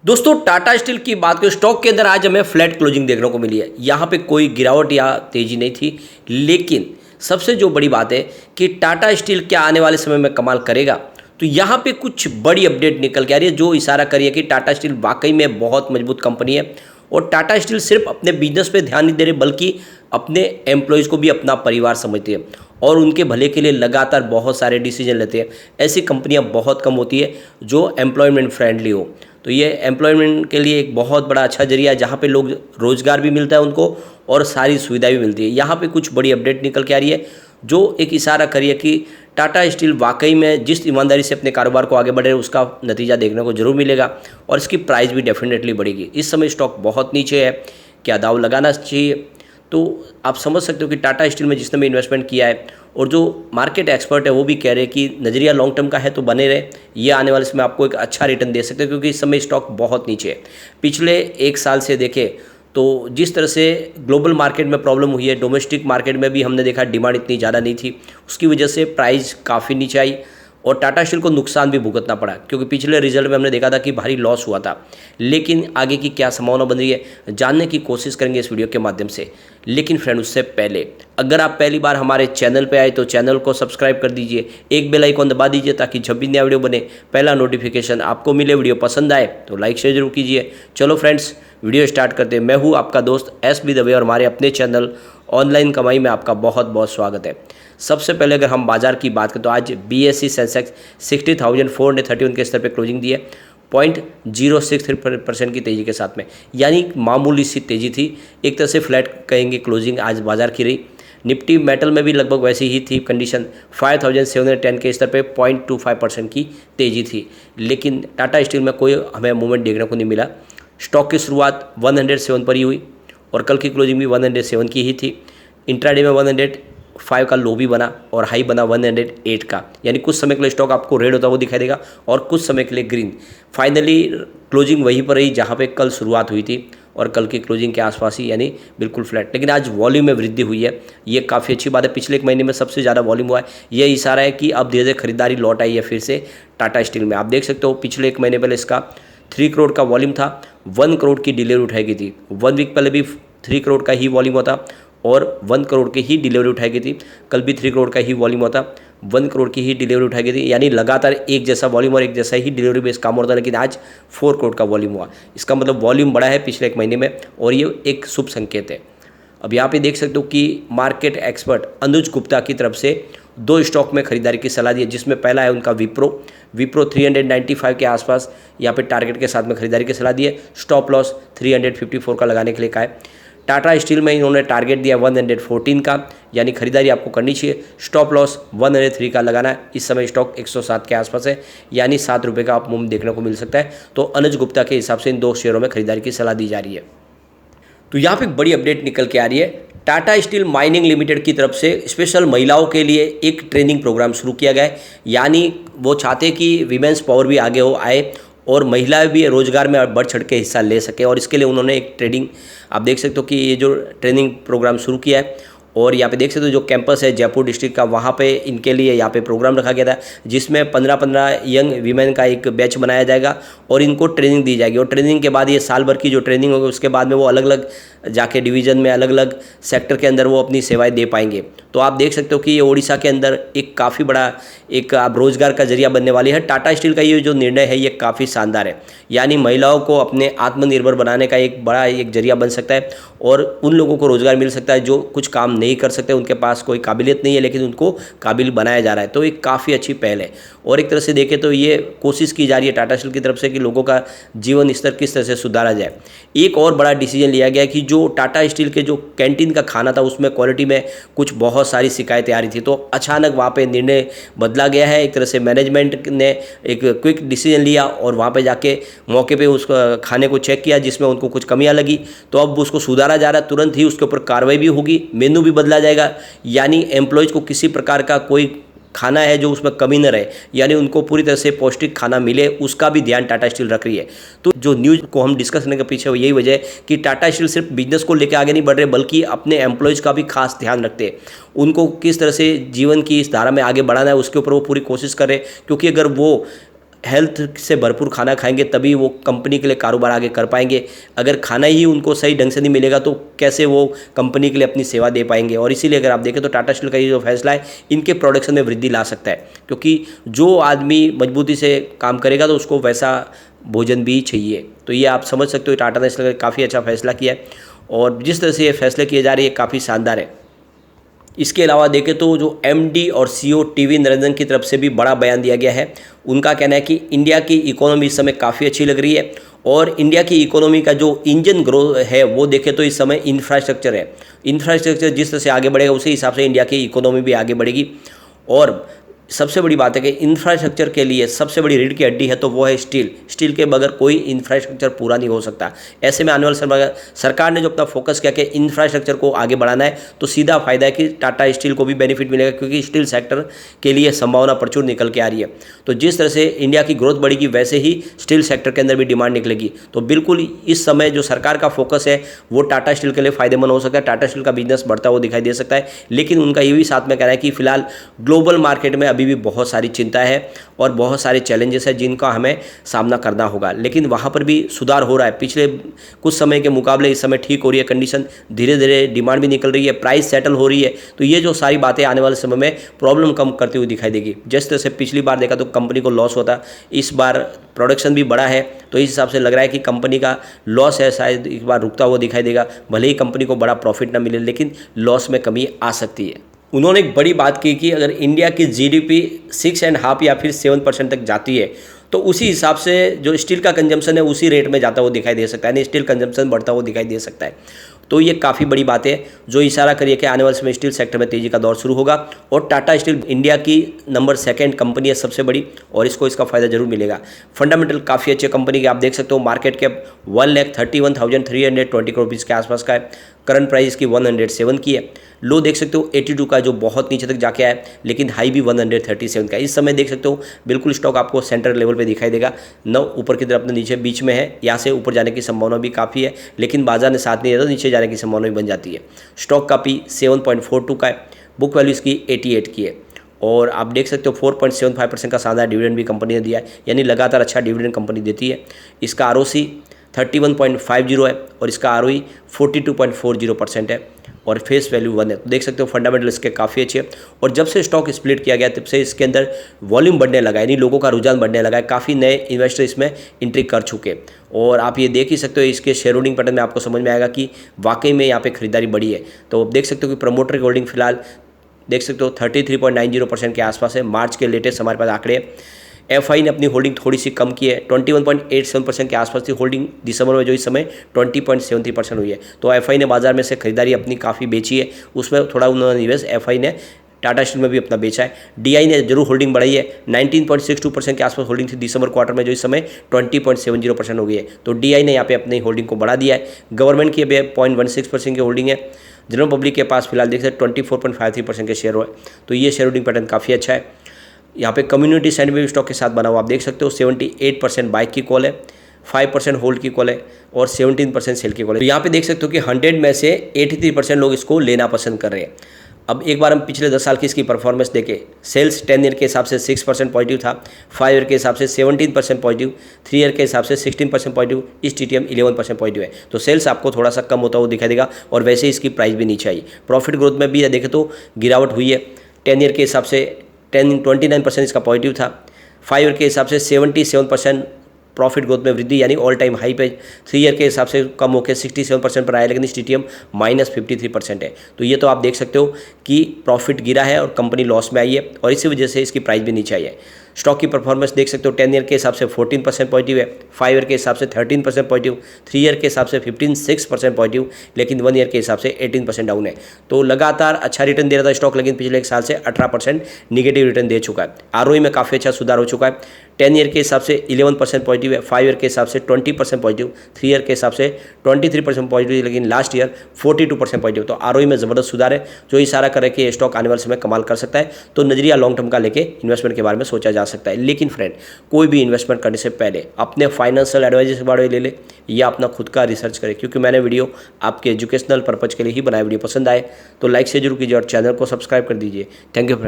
दोस्तों टाटा स्टील की बात करें स्टॉक के अंदर आज हमें फ्लैट क्लोजिंग देखने को मिली है। यहाँ पे कोई गिरावट या तेजी नहीं थी, लेकिन सबसे जो बड़ी बात है कि टाटा स्टील क्या आने वाले समय में कमाल करेगा। तो यहाँ पे कुछ बड़ी अपडेट निकल के आ रही है जो इशारा करी है कि टाटा स्टील वाकई में बहुत मजबूत कंपनी है और टाटा स्टील सिर्फ अपने बिजनेस पे ध्यान नहीं दे रहे बल्कि अपने एम्प्लॉयज़ को भी अपना परिवार समझती है और उनके भले के लिए लगातार बहुत सारे डिसीजन लेते हैं। ऐसी कंपनियां बहुत कम होती है जो एम्प्लॉयमेंट फ्रेंडली हो। तो ये एम्प्लॉयमेंट के लिए एक बहुत बड़ा अच्छा जरिया है जहाँ पे लोग रोज़गार भी मिलता है उनको और सारी सुविधा भी मिलती है। यहाँ पे कुछ बड़ी अपडेट निकल के आ रही है जो एक इशारा करी है कि टाटा स्टील वाकई में जिस ईमानदारी से अपने कारोबार को आगे बढ़े उसका नतीजा देखने को जरूर मिलेगा और इसकी प्राइस भी डेफिनेटली बढ़ेगी। इस समय स्टॉक बहुत नीचे है, क्या दाव लगाना चाहिए? तो आप समझ सकते हो कि टाटा स्टील में जिसने भी इन्वेस्टमेंट किया है और जो मार्केट एक्सपर्ट है वो भी कह रहे हैं कि नज़रिया लॉन्ग टर्म का है तो बने रहे, ये आने वाले समय आपको एक अच्छा रिटर्न दे सकते हैं क्योंकि इस समय स्टॉक बहुत नीचे है। पिछले एक साल से देखें तो जिस तरह से ग्लोबल मार्केट में प्रॉब्लम हुई है, डोमेस्टिक मार्केट में भी हमने देखा डिमांड इतनी ज़्यादा नहीं थी, उसकी वजह से प्राइस काफ़ी नीचे आई और टाटा स्टील को नुकसान भी भुगतना पड़ा क्योंकि पिछले रिजल्ट में हमने देखा था कि भारी लॉस हुआ था। लेकिन आगे की क्या संभावना बन रही है जानने की कोशिश करेंगे इस वीडियो के माध्यम से। लेकिन फ्रेंड उससे पहले अगर आप पहली बार हमारे चैनल पे आए तो चैनल को सब्सक्राइब कर दीजिए, एक बेल आइकॉन दबा दीजिए ताकि जब भी नया वीडियो बने पहला नोटिफिकेशन आपको मिले। वीडियो पसंद आए तो लाइक शेयर जरूर कीजिए। चलो फ्रेंड्स वीडियो स्टार्ट करते हैं। मैं हूँ आपका दोस्त एस.बी. दवे और हमारे अपने चैनल ऑनलाइन कमाई में आपका बहुत बहुत स्वागत है। सबसे पहले अगर हम बाजार की बात करें तो आज BSE सेंसेक्स 60,431 के स्तर पर क्लोजिंग दी है 0.063% की तेज़ी के साथ में, यानी मामूली सी तेज़ी थी। एक तरह से फ्लैट कहेंगे क्लोजिंग आज बाजार की रही। निफ्टी मेटल में भी लगभग वैसी ही थी कंडीशन, 5,710 के स्तर पे 0.25% की तेज़ी थी। लेकिन टाटा स्टील में कोई हमें मूवमेंट देखने को नहीं मिला। स्टॉक की शुरुआत 107 पर ही हुई और कल की क्लोजिंग भी 107 की ही थी। इंट्राडे में 105 का लो भी बना और हाई बना 108 का, यानी कुछ समय के लिए स्टॉक आपको रेड होता हुआ दिखाई देगा और कुछ समय के लिए ग्रीन। फाइनली क्लोजिंग वहीं पर रही जहाँ पे कल शुरुआत हुई थी और कल की क्लोजिंग के आसपास ही, यानी बिल्कुल फ्लैट। लेकिन आज वॉल्यूम में वृद्धि हुई है, ये काफ़ी अच्छी बात है। पिछले एक महीने में सबसे ज़्यादा वॉल्यूम हुआ है, ये इशारा है कि अब धीरे धीरे खरीदारी लौट आई है फिर से टाटा स्टील में। आप देख सकते हो पिछले एक महीने पहले इसका 3 करोड़ का वॉल्यूम था, 1 करोड़ की डिलीवरी उठाई गई थी। 1 वीक पहले भी 3 करोड़ का ही वॉल्यूम होता और 1 करोड़ की ही डिलीवरी उठाई गई थी। कल भी 3 करोड़ का ही वॉल्यूम होता, 1 करोड़ की ही डिलीवरी उठाई गई थी, यानी लगातार एक जैसा वॉल्यूम और एक जैसा ही डिलीवरी बेस काम होता है। लेकिन आज 4 करोड़ का वॉल्यूम हुआ, इसका मतलब वॉल्यूम बढ़ा है पिछले एक महीने में और ये एक शुभ संकेत है। अब यहाँ पे देख सकते हो कि मार्केट एक्सपर्ट अनुज गुप्ता की तरफ से 2 स्टॉक में खरीदारी की सलाह दी है, जिसमें पहला है उनका विप्रो 395 के आसपास यहाँ पे टारगेट के साथ में खरीदारी की सलाह दी है। स्टॉप लॉस 354 का लगाने के लिए कहा है। टाटा स्टील में इन्होंने टारगेट दिया 114 का, यानी खरीदारी आपको करनी चाहिए। स्टॉप लॉस 103 का लगाना है। इस समय स्टॉक 107 के आसपास है, यानी 7 रुपये का आप मूव देखने को मिल सकता है। तो अनुज गुप्ता के हिसाब से इन 2 शेयरों में खरीदारी की सलाह दी जा रही है। तो यहाँ पे बड़ी अपडेट निकल के आ रही है। टाटा स्टील माइनिंग लिमिटेड की तरफ से स्पेशल महिलाओं के लिए एक ट्रेनिंग प्रोग्राम शुरू किया गया है, यानी वो चाहते कि वीमेंस पावर भी आगे हो आए और महिलाएं भी रोजगार में बढ़ चढ़ के हिस्सा ले सके। और इसके लिए उन्होंने एक ट्रेनिंग, आप देख सकते हो कि ये जो ट्रेनिंग प्रोग्राम शुरू किया है और यहाँ पे देख सकते हो जो कैंपस है जयपुर डिस्ट्रिक्ट का, वहाँ पे इनके लिए यहाँ पे प्रोग्राम रखा गया था जिसमें 15-15 यंग वीमेन का एक बैच बनाया जाएगा और इनको ट्रेनिंग दी जाएगी। और ट्रेनिंग के बाद ये साल भर की जो ट्रेनिंग होगी उसके बाद में वो अलग अलग जाके डिवीज़न में अलग अलग सेक्टर के अंदर वो अपनी सेवाएं दे पाएंगे। तो आप देख सकते हो कि ये ओडिशा के अंदर एक काफ़ी बड़ा एक आप रोजगार का जरिया बनने वाली है। टाटा स्टील का ये जो निर्णय है ये काफ़ी शानदार है, यानी महिलाओं को अपने आत्मनिर्भर बनाने का एक बड़ा एक जरिया बन सकता है और उन लोगों को रोजगार मिल सकता है जो कुछ काम नहीं कर सकते, उनके पास कोई काबिलियत नहीं है लेकिन उनको काबिल बनाया जा रहा है। तो एक काफ़ी अच्छी पहल है और एक तरह से देखें तो ये कोशिश की जा रही है टाटा स्टील की तरफ से कि लोगों का जीवन स्तर किस तरह से सुधारा जाए। एक और बड़ा डिसीजन लिया गया कि जो टाटा स्टील के जो कैंटीन का खाना था उसमें क्वालिटी में कुछ बहुत सारी शिकायतें आ रही थी, तो अचानक वहाँ पे निर्णय बदला गया है। एक तरह से मैनेजमेंट ने एक क्विक डिसीजन लिया और वहाँ पे जाके मौके पे उस खाने को चेक किया जिसमें उनको कुछ कमियां लगी, तो अब उसको सुधारा जा रहा है। तुरंत ही उसके ऊपर कार्रवाई भी होगी, मेनू भी बदला जाएगा, यानी एम्प्लॉयज़ को किसी प्रकार का कोई खाना है जो उसमें कमी न रहे, यानी उनको पूरी तरह से पौष्टिक खाना मिले, उसका भी ध्यान टाटा स्टील रख रही है। तो जो न्यूज़ को हम डिस्कस करने के पीछे यही वजह है कि टाटा स्टील सिर्फ बिजनेस को लेकर आगे नहीं बढ़ रहे बल्कि अपने एम्प्लॉयज़ का भी खास ध्यान रखते हैं। उनको किस तरह से जीवन की इस धारा में आगे बढ़ाना है उसके ऊपर वो पूरी कोशिश कर रहे हैं, क्योंकि अगर वो हेल्थ से भरपूर खाना खाएंगे तभी वो कंपनी के लिए कारोबार आगे कर पाएंगे। अगर खाना ही उनको सही ढंग से नहीं मिलेगा तो कैसे वो कंपनी के लिए अपनी सेवा दे पाएंगे। और इसीलिए अगर आप देखें तो टाटा स्टील का ये जो फैसला है इनके प्रोडक्शन में वृद्धि ला सकता है, क्योंकि जो आदमी मजबूती से काम करेगा तो उसको वैसा भोजन भी चाहिए। तो ये आप समझ सकते हो टाटा ने इसलिए काफ़ी अच्छा फैसला किया है और जिस तरह से ये फैसले किए जा रहे हैं काफ़ी शानदार है। इसके अलावा देखें तो जो एमडी और सीईओ टीवी नरेंद्रन की तरफ से भी बड़ा बयान दिया गया है। उनका कहना है कि इंडिया की इकोनॉमी इस समय काफ़ी अच्छी लग रही है और इंडिया की इकोनॉमी का जो इंजन ग्रोथ है वो देखें तो इस समय इंफ्रास्ट्रक्चर है। इंफ्रास्ट्रक्चर जिस तरह से आगे बढ़ेगा उसी हिसाब से इंडिया की इकोनॉमी भी आगे बढ़ेगी। और सबसे बड़ी बात है कि इंफ्रास्ट्रक्चर के लिए सबसे बड़ी रीढ़ की हड्डी है तो वो है स्टील। स्टील के बगैर कोई इंफ्रास्ट्रक्चर पूरा नहीं हो सकता। ऐसे में आने वाले समय सरकार ने जो अपना फोकस किया कि इंफ्रास्ट्रक्चर को आगे बढ़ाना है तो सीधा फायदा है कि टाटा स्टील को भी बेनिफिट मिलेगा, क्योंकि स्टील सेक्टर के लिए संभावना प्रचुर निकल के आ रही है। तो जिस तरह से इंडिया की ग्रोथ बढ़ेगी वैसे ही स्टील सेक्टर के अंदर भी डिमांड निकलेगी। तो बिल्कुल इस समय जो सरकार का फोकस है वो टाटा स्टील के लिए फायदेमंद हो सकता है। टाटा स्टील का बिजनेस बढ़ता हुआ दिखाई दे सकता है, लेकिन उनका ये भी साथ में कहना है कि फिलहाल ग्लोबल मार्केट में अभी भी बहुत सारी चिंता है और बहुत सारे चैलेंजेस है जिनका हमें सामना करना होगा, लेकिन वहाँ पर भी सुधार हो रहा है। पिछले कुछ समय के मुकाबले इस समय ठीक हो रही है कंडीशन, धीरे धीरे डिमांड भी निकल रही है, प्राइस सेटल हो रही है। तो ये जो सारी बातें आने वाले समय में प्रॉब्लम कम करती हुई दिखाई देगी। जिस तरह से पिछली बार देखा तो कंपनी को लॉस होता, इस बार प्रोडक्शन भी बढ़ा है तो इस हिसाब से लग रहा है कि कंपनी का लॉस है शायद इस बार रुकता हुआ दिखाई देगा। भले ही कंपनी को बड़ा प्रॉफिट ना मिले लेकिन लॉस में कमी आ सकती है। उन्होंने एक बड़ी बात की कि अगर इंडिया की जीडीपी 6.5 या फिर 7% तक जाती है तो उसी हिसाब से जो स्टील का कंजम्पशन है उसी रेट में जाता हुआ दिखाई दे सकता है, यानी स्टील कंजम्पशन बढ़ता हुआ दिखाई दे सकता है। तो ये काफ़ी बड़ी बात है जो इशारा करिए कि आने वाले समय स्टील सेक्टर में तेज़ी का दौर शुरू होगा और टाटा स्टील इंडिया की नंबर 2 कंपनी है सबसे बड़ी और इसको इसका फ़ायदा जरूर मिलेगा। फंडामेंटल काफ़ी अच्छे कंपनी के आप देख सकते हो, मार्केट कैप 1,31,320 करोड़ रुपीज़ के आसपास का है, करंट प्राइस की 107 की है, लो देख सकते हो 82 का जो बहुत नीचे तक जाके आया लेकिन हाई भी 137 का। इस समय देख सकते हो बिल्कुल स्टॉक आपको सेंटर लेवल पे दिखाई देगा, न ऊपर की तरफ न नीचे, बीच में है। यहाँ से ऊपर जाने की संभावना भी काफ़ी है लेकिन बाजार ने साथ नहीं दिया तो नीचे जाने की संभावना भी बन जाती है। स्टॉक का पी 7.42 का है, बुक वैल्यू इसकी 88 की है और आप देख सकते हो 4.75% का शानदार डिविडेंड भी कंपनी ने दिया है, यानी लगातार अच्छा डिविडेंड कंपनी देती है। इसका आरओसी 31.50 है और इसका आरओई 42.40% है और फेस वैल्यू 1 है। तो देख सकते हो फंडामेंटल इसके काफ़ी अच्छे हैं और जब से स्टॉक स्प्लिट किया गया तब से इसके अंदर वॉल्यूम बढ़ने लगा है, यानी लोगों का रुझान बढ़ने लगा है, काफ़ी नए इन्वेस्टर इसमें एंट्री कर चुके और आप ये देख ही सकते हो इसके शेयर होल्डिंग पैटर्न में आपको समझ में आएगा कि वाकई में यहाँ पे खरीदारी बढ़ी है। तो देख सकते हो कि प्रमोटर की होल्डिंग फिलहाल देख सकते हो 33.90% के आसपास है। मार्च के लेटेस्ट हमारे पास आंकड़े। एफआई ने अपनी होल्डिंग थोड़ी सी कम की है, 21.87% के आसपास थी होल्डिंग दिसंबर में, जो इस समय 20.73% हुई है। तो एफआई ने बाजार में से खरीदारी अपनी काफ़ी बेची है, उसमें थोड़ा उन्होंने निवेश एफआई ने टाटा स्टील में भी अपना बेचा है। डीआई ने जरूर होल्डिंग बढ़ाई है, 19.62% के आसपास होल्डिंग थी दिसंबर क्वार्टर में, जो इस समय 20.70% हो गई है। तो डीआई ने यहाँ पे अपनी होल्डिंग को बढ़ा दिया है। गवर्नमेंट की अभी 0.16% की होल्डिंग है। जनरल पब्लिक के पास फिलहाल देख सकते 24.53% के शेयर हुए, तो ये शेयर होल्डिंग पैटर्न काफ़ी अच्छा है। यहाँ पे कम्युनिटी सेंड भी स्टॉक के साथ बना हुआ आप देख सकते हो। 78% बाइक की कॉल है, 5% होल्ड की कॉल है और 17% सेल की कॉल है। तो यहाँ पे देख सकते हो कि 100 में से 83% लोग इसको लेना पसंद कर रहे हैं। अब एक बार हम पिछले 10 साल की इसकी परफॉर्मेंस देखें, सेल्स 10 ईयर के हिसाब से 6% पॉजिटिव था, 5 ईयर के हिसाब से 17% पॉजिटिव, 3 ईयर के हिसाब से 16% पॉजिटिव, इस TTM 11% पॉजिटिव है। तो सेल्स आपको थोड़ा सा कम होता हुआ दिखाई देगा और वैसे इसकी प्राइस भी नीचे आई। प्रॉफिट ग्रोथ में भी देखें तो गिरावट हुई है। 10 ईयर के हिसाब से 29% इसका पॉजिटिव था, 5 ईयर के हिसाब से 77% प्रॉफिट ग्रोथ में वृद्धि, यानी ऑल टाइम हाई पे। 3 ईयर के हिसाब से कम होकर 67% पर आया, लेकिन इस TTM -53% है। तो ये तो आप देख सकते हो कि प्रॉफिट गिरा है और कंपनी लॉस में आई है और इसी वजह से इसकी प्राइस भी नीचे आई है। स्टॉक की परफॉर्मेंस देख सकते हो, 10 ईयर के हिसाब से 14% पॉजिटिव है, 5 ईयर के हिसाब से 13% पॉजिटिव, 3 ईयर के हिसाब से 15.6% पॉजिटिव, लेकिन 1 ईयर के हिसाब से 18% डाउन है। तो लगातार अच्छा रिटर्न दे रहा था स्टॉक, लेकिन पिछले एक साल से 18% निगेटिव रिटर्न दे चुका है। ROE में काफ़ी अच्छा सुधार हो चुका है। 10 ईयर के हिसाब से 11% पॉजिटिव है, 5 ईयर के हिसाब से 20% पॉजिटिव, 3 ईयर के हिसाब से 23% पॉजिटिव, लेकिन लास्ट ईयर 42% पॉजिटिव। तो ROE में ज़बरदस्त सुधार है, जो इशारा करे कि ये स्टॉक आने वाले समय कमाल कर सकता है। तो नजरिया लॉन्ग टर्म का लेके इन्वेस्टमेंट के बारे में सोचा जा सकता है। लेकिन फ्रेंड, कोई भी इन्वेस्टमेंट करने से पहले अपने फाइनेंशियल एडवाइजर से बारे ले ले या अपना खुद का रिसर्च करें, क्योंकि मैंने वीडियो आपके एजुकेशनल पर्पज के लिए ही बनाया। वीडियो पसंद आए तो लाइक से जरूर कीजिए और चैनल को सब्सक्राइब कर दीजिए। Thank you friend.